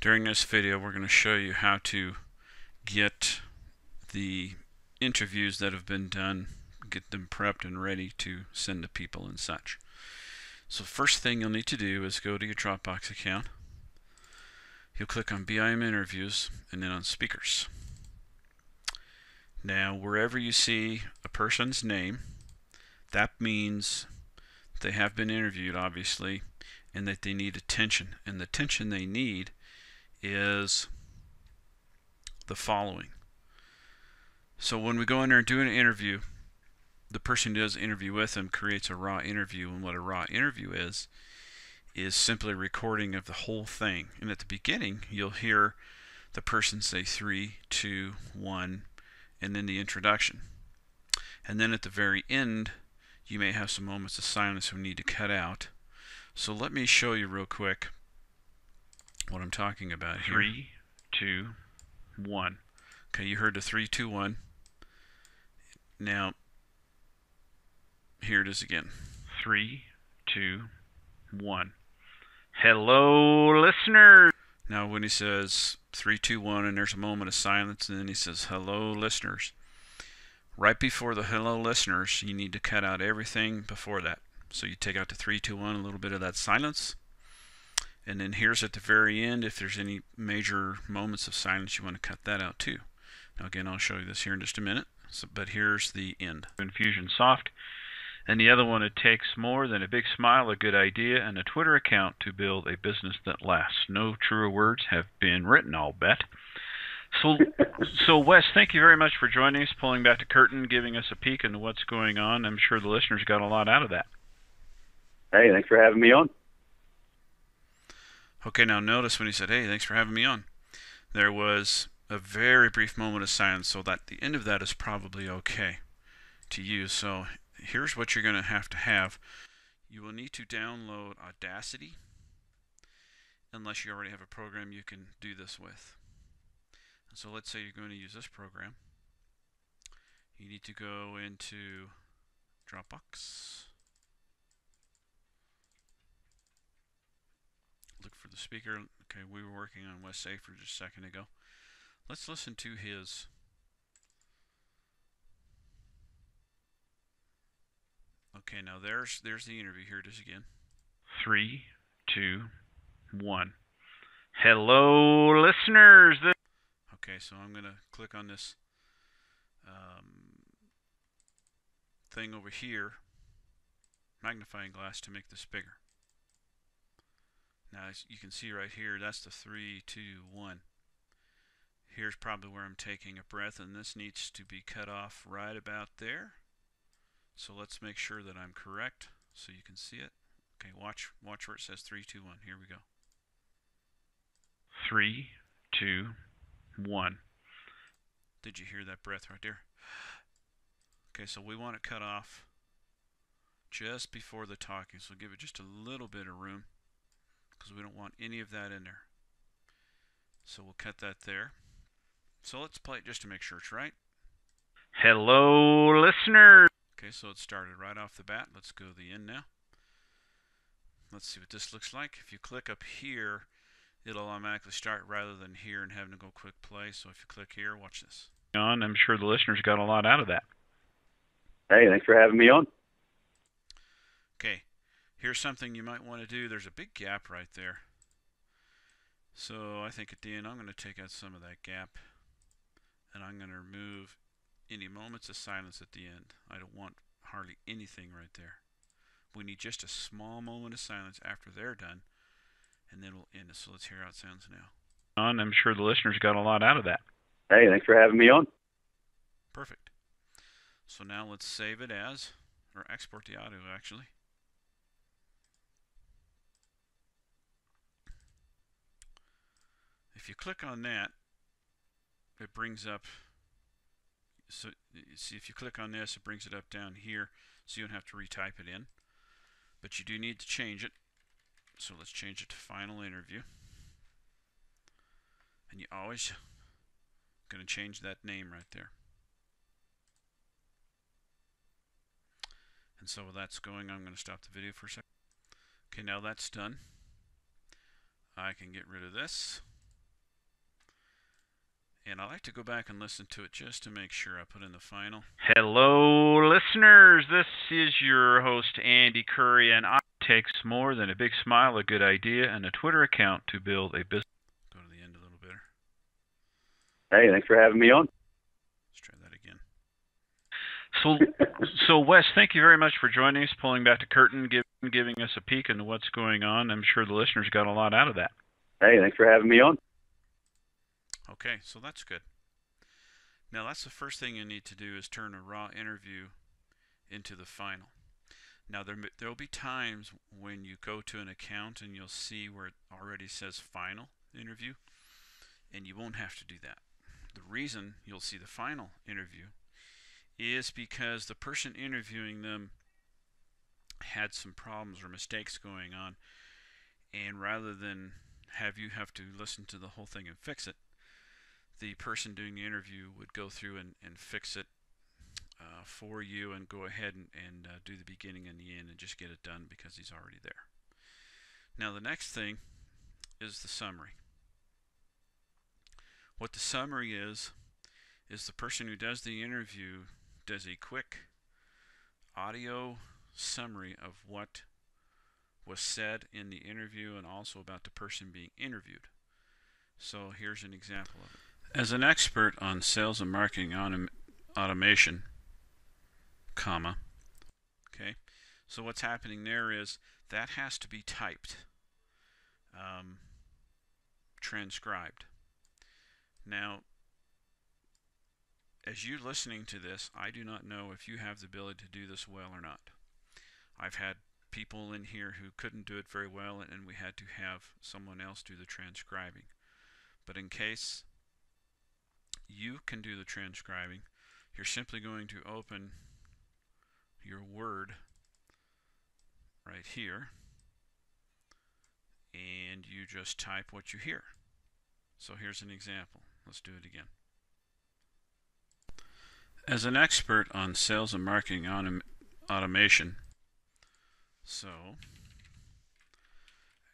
During this video, we're going to show you how to get the interviews that have been done, get them prepped and ready to send to people and such. So first thing you'll need to do is go to your Dropbox account. You'll click on BIM Interviews and then on Speakers. Now, wherever you see a person's name, that means they have been interviewed, obviously, and that they need attention. And the attention they need is the following. So when we go in there and do an interview, the person who does the interview with them creates a raw interview, and what a raw interview is simply a recording of the whole thing. And at the beginning, you'll hear the person say 3, 2, 1, and then the introduction. And then at the very end, you may have some moments of silence we need to cut out. So let me show you real quick what I'm talking about here. 3, 2, 1. Okay, you heard the 3, 2, 1. Now, here it is again. 3, 2, 1. Hello, listeners. Now, when he says 3, 2, 1, and there's a moment of silence, and then he says, hello, listeners. Right before the hello, listeners, you need to cut out everything before that. So you take out the 3, 2, 1, a little bit of that silence. And then here's at the very end, if there's any major moments of silence, you want to cut that out too. Now again, I'll show you this here in just a minute. But here's the end. Infusionsoft. And the other one, it takes more than a big smile, a good idea, and a Twitter account to build a business that lasts. No truer words have been written, I'll bet. So Wes, thank you very much for joining us, pulling back the curtain, giving us a peek into what's going on. I'm sure the listeners got a lot out of that. Hey, thanks for having me on. Okay, now notice when he said, hey, thanks for having me on, there was a very brief moment of silence, so that the end of that is probably okay to use. So here's what you're going to have. You will need to download Audacity, unless you already have a program you can do this with. So let's say you're going to use this program. You need to go into Dropbox, look for the speaker. Okay, we were working on Wes Safer just a second ago. Let's listen to his Okay, now there's the interview. Here it is again. 3, 2, 1. Hello, listeners. Okay, so I'm going to click on this thing over here, magnifying glass, to make this bigger. Now, as you can see right here, that's the 3, 2, 1. Here's probably where I'm taking a breath, and this needs to be cut off right about there. So let's make sure that I'm correct so you can see it. Okay, watch where it says 3, 2, 1. Here we go. 3, 2, 1. Did you hear that breath right there? Okay, so we want it cut off just before the talking, so give it just a little bit of room because we don't want any of that in there. So we'll cut that there. So let's play it just to make sure it's right. Hello, listeners. Okay, so it started right off the bat. Let's go to the end now. Let's see what this looks like. If you click up here, it'll automatically start rather than here and having to go quick play. So if you click here, watch this. I'm sure the listeners got a lot out of that. Hey, thanks for having me on. Okay, here's something you might want to do. There's a big gap right there. So I think at the end I'm going to take out some of that gap, and I'm going to remove any moments of silence at the end. I don't want hardly anything right there. We need just a small moment of silence after they're done, and then we'll end it. So let's hear how it sounds now. I'm sure the listeners got a lot out of that. Hey, thanks for having me on. Perfect. So now let's save it as, or export the audio actually. If you click on that, it brings up, so see, if you click on this, it brings it up down here, so you don't have to retype it in. But you do need to change it. So let's change it to final interview. And you always going to change that name right there. And so while that's going, I'm going to stop the video for a second. Okay, now that's done. I can get rid of this. And I like to go back and listen to it just to make sure I put in the final. Hello, listeners. This is your host, Andy Curry, and it takes more than a big smile, a good idea, and a Twitter account to build a business. Go to the end a little better. Hey, thanks for having me on. Let's try that again. So Wes, thank you very much for joining us, pulling back the curtain, giving us a peek into what's going on. I'm sure the listeners got a lot out of that. Hey, thanks for having me on. Okay, so that's good. Now that's the first thing you need to do is turn a raw interview into the final. Now there will be times when you go to an account and you'll see where it already says final interview, and you won't have to do that. The reason you'll see the final interview is because the person interviewing them had some problems or mistakes going on, and rather than have you have to listen to the whole thing and fix it, the person doing the interview would go through and fix it for you and go ahead and do the beginning and the end and just get it done because he's already there. Now the next thing is the summary. What the summary is the person who does the interview does a quick audio summary of what was said in the interview and also about the person being interviewed. So here's an example of it. As an expert on sales and marketing automation, comma, okay, so what's happening there is that has to be typed, transcribed. Now, as you listening to this, I do not know if you have the ability to do this well or not. I've had people in here who couldn't do it very well, and we had to have someone else do the transcribing. But in case you can do the transcribing, you're simply going to open your Word right here, and you just type what you hear. So here's an example. Let's do it again. As an expert on sales and marketing automation, so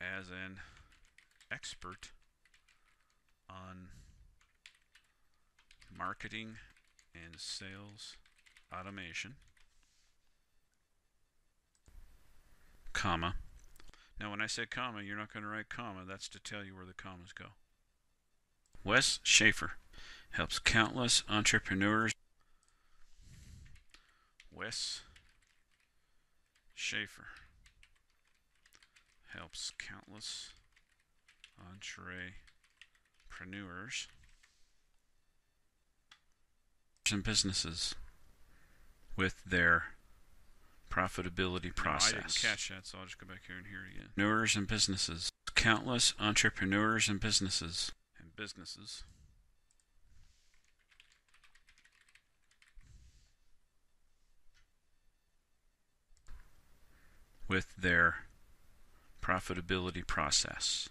as an expert on marketing and sales automation, comma. Now when I say comma, you're not going to write comma. That's to tell you where the commas go. Wes Schaefer helps countless entrepreneurs. Wes Schaefer helps countless entrepreneurs and businesses with their profitability process. No, I didn't catch that, so I'll just go back here and hear it again. Entrepreneurs and businesses. Countless entrepreneurs and businesses. With their profitability process.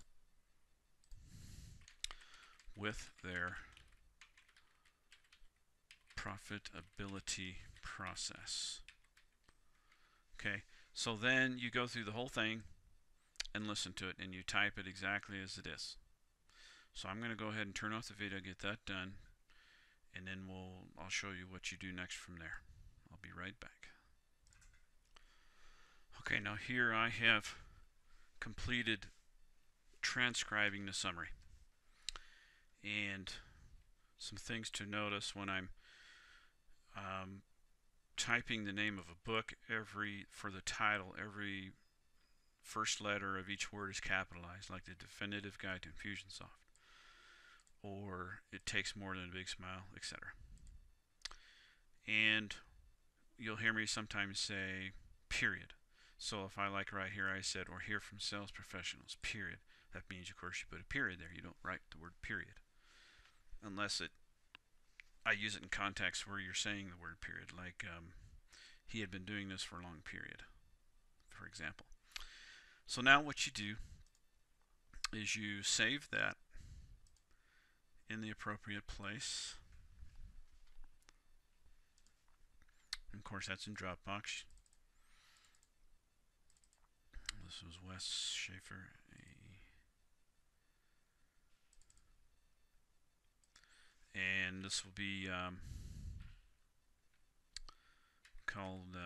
With their profitability process. Okay, so then you go through the whole thing and listen to it, and you type it exactly as it is. So I'm going to go ahead and turn off the video, get that done, and then I'll show you what you do next from there. I'll be right back. Okay, now here I have completed transcribing the summary. And some things to notice when I'm typing the name of a book, for the title, every first letter of each word is capitalized, like the Definitive Guide to Infusionsoft, or It Takes More Than a Big Smile, etc. And you'll hear me sometimes say period. So if I, like right here, I said, or hear from sales professionals, period. That means, of course, you put a period there. You don't write the word period. Unless I use it in contexts where you're saying the word period, like he had been doing this for a long period, for example. So now what you do is you save that in the appropriate place. And of course, that's in Dropbox. This was Wes Schaefer, and this will be called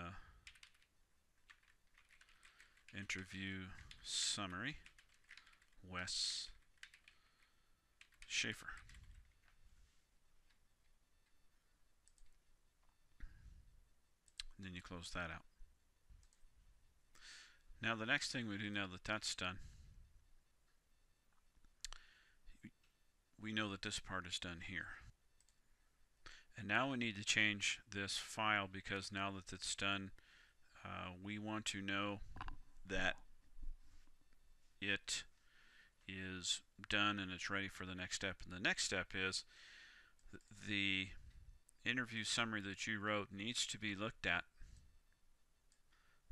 interview summary, Wes Schaefer. And then you close that out. Now the next thing we do, now that that's done, we know that this part is done here. And now we need to change this file, because now that it's done, we want to know that it is done and it's ready for the next step. And the next step is the interview summary that you wrote needs to be looked at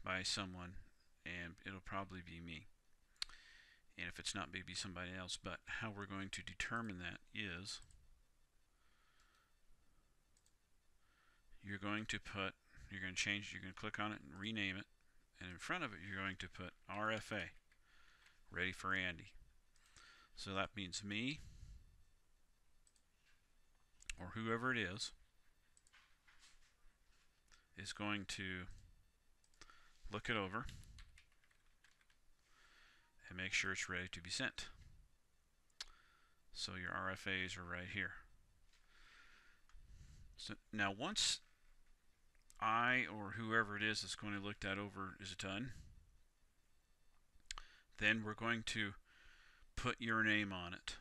by someone, and it'll probably be me. And if it's not, maybe somebody else. But how we're going to determine that is you're going to change, you're going to click on it and rename it, and in front of it you're going to put RFA, ready for Andy. So that means me, or whoever it is going to look it over and make sure it's ready to be sent. So your RFAs are right here. So now once I, or whoever it is that's going to look that over, is done, then we're going to put your name on it.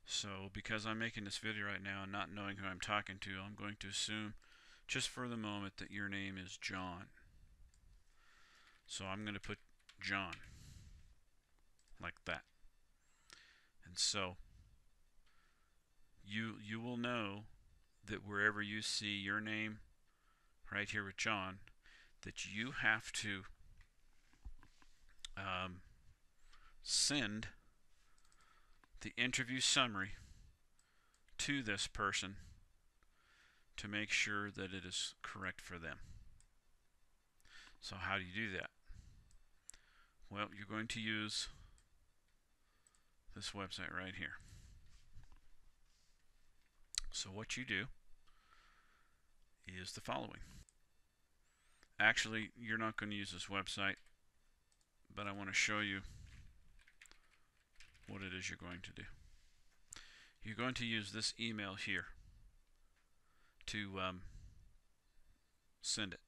So because I'm making this video right now and not knowing who I'm talking to, I'm going to assume just for the moment that your name is John. So I'm going to put John like that. And so you will know that wherever you see your name right here with John, that you have to send the interview summary to this person to make sure that it is correct for them. So how do you do that? Well, you're going to use this website right here. So what you do is the following. Actually, you're not going to use this website, but I want to show you what it is you're going to do. You're going to use this email here to send it.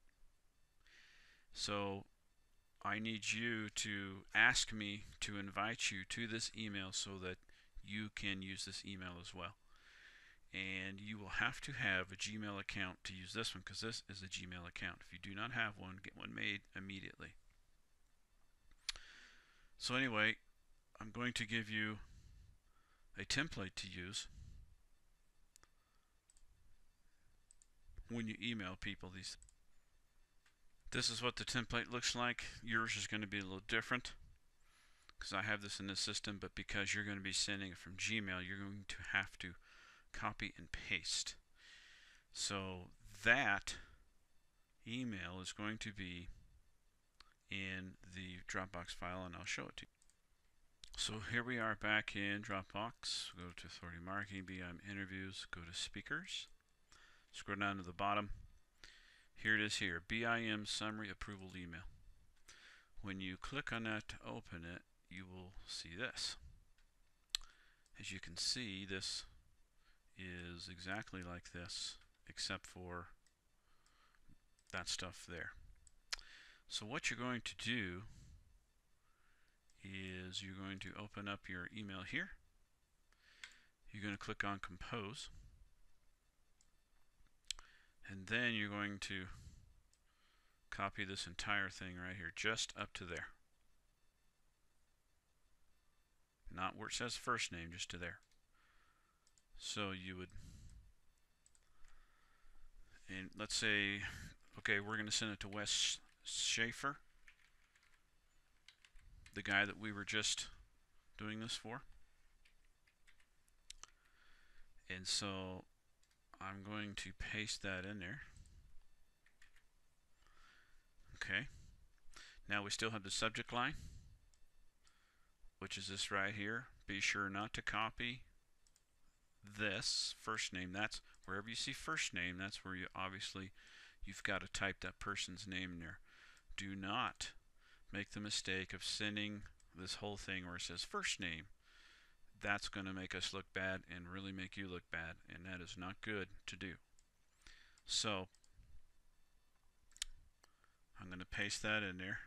So I need you to ask me to invite you to this email so that you can use this email as well. And you will have to have a Gmail account to use this one, because this is a Gmail account. If you do not have one, get one made immediately. So anyway, I'm going to give you a template to use when you email people these. This is what the template looks like. Yours is going to be a little different because I have this in the system, but because you're going to be sending it from Gmail, you're going to have to copy and paste. So that email is going to be in the Dropbox file, and I'll show it to you. So here we are back in Dropbox. Go to Authority Marketing, BIM Interviews, go to Speakers, scroll down to the bottom. Here it is here, BIM Summary Approval Email. When you click on that to open it, you will see this. As you can see, this is exactly like this, except for that stuff there. So what you're going to do is you're going to open up your email here. You're going to click on Compose, and then you're going to copy this entire thing right here, just up to there. Not where it says first name, just to there. So you would, and let's say, okay, we're going to send it to Wes Schaefer, the guy that we were just doing this for. And so I'm going to paste that in there. Okay. Now we still have the subject line, which is this right here. Be sure not to copy this first name. That's wherever you see first name, that's where you've got to type that person's name in there. Do not make the mistake of sending this whole thing where it says first name. That's going to make us look bad and really make you look bad, and that is not good to do. So I'm going to paste that in there,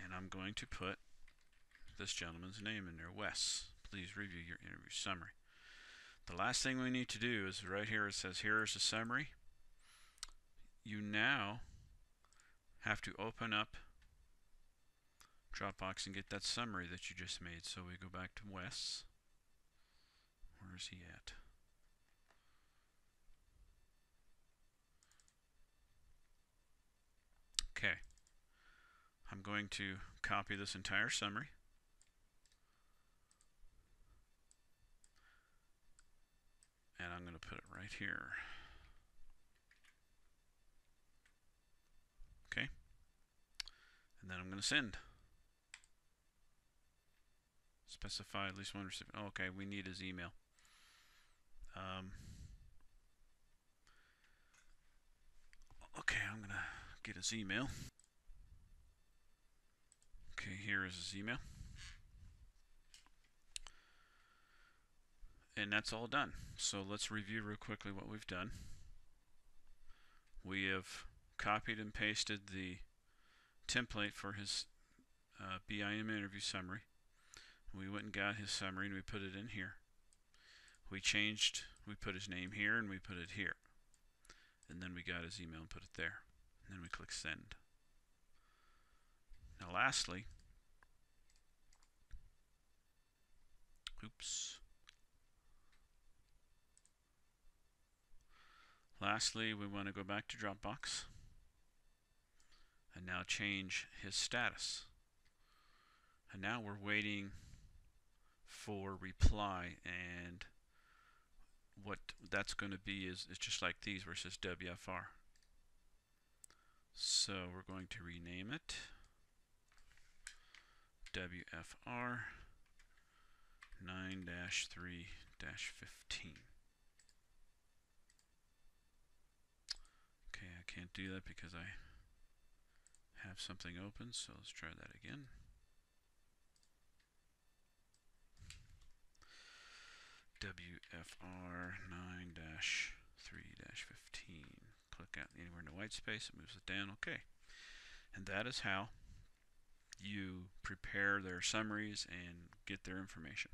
and I'm going to put this gentleman's name in there, Wes. Please review your interview summary. The last thing we need to do is right here, it says here is a summary. You now have to open up Dropbox and get that summary that you just made. So we go back to Wes. Where is he at? Okay. I'm going to copy this entire summary. And I'm going to put it right here. Okay. And then I'm going to send. Specify at least one recipient. Oh, okay, we need his email. Okay, I'm going to get his email. Okay, here is his email. And that's all done. So let's review real quickly what we've done. We have copied and pasted the template for his BIM interview summary. We went and got his summary and we put it in here. We put his name here and we put it here. And then we got his email and put it there. And then we click send. Now lastly, we want to go back to Dropbox and now change his status. And now we're waiting for reply, and what that's going to be is it's just like these where it says WFR. So we're going to rename it WFR 9-3-15. Okay, I can't do that because I have something open, so let's try that again. WFR 9-3-15. Click out anywhere in the white space, it moves it down. Okay. And that is how you prepare their summaries and get their information.